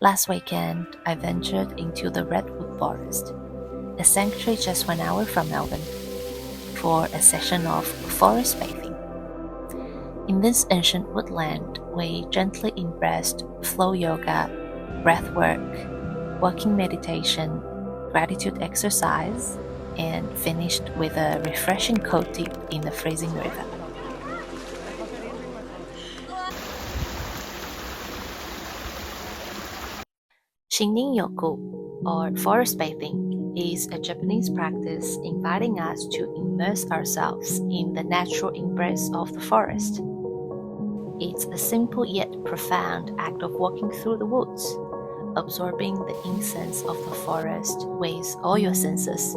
Last weekend, I ventured into the Redwood Forest, a sanctuary just 1 hour from Melbourne, for a session of forest bathing. In this ancient woodland, we gently embraced flow yoga, breathwork, walking meditation, gratitude exercise, and finished with a refreshing cold dip in the freezing river. Shinrin-Yoku, or forest bathing, is a Japanese practice inviting us to immerse ourselves in the natural embrace of the forest. It's a simple yet profound act of walking through the woods, absorbing the incense of the forest with all your senses.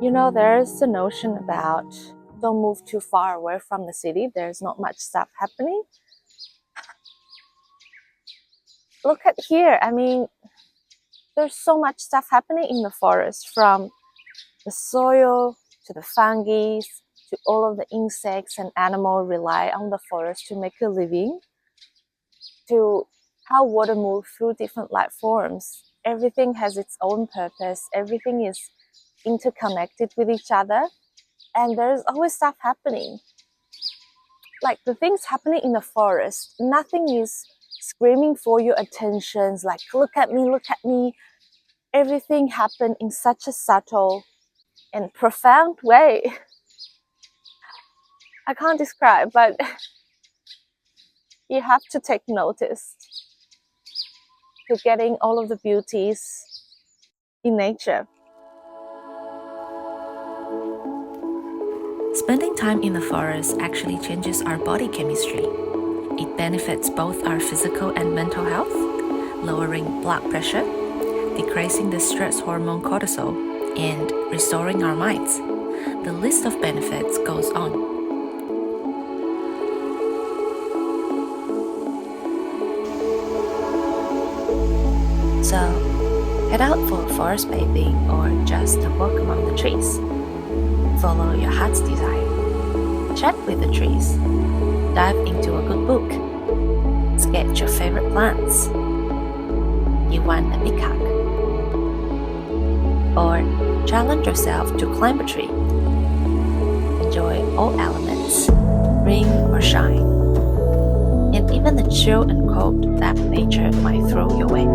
You know, there's a notion about don't move too far away from the city. There's not much stuff happening. Look at here. I mean, there's so much stuff happening in the forest, from the soil to the fungi to all of the insects and animals rely on the forest to make a living, to how water moves through different life forms. Everything has its own purpose. Everything is interconnected with each other, and there's always stuff happening. Like the things happening in the forest, nothing is screaming for your attentions like look at me, look at me. Everything happened in such a subtle and profound way. I can't describe, but you have to take notice to getting all of the beauties in nature. Spending time in the forest actually changes our body chemistry. It benefits both our physical and mental health, lowering blood pressure, decreasing the stress hormone cortisol, and restoring our minds. The list of benefits goes on. So, head out for forest bathing or just a walk among the trees. Follow your heart's desire. Chat with the trees. Dive into a good book. Sketch your favorite plants. You want a big hug. Or challenge yourself to climb a tree. Enjoy all elements, rain or shine, and even the chill and cold that nature might throw your way.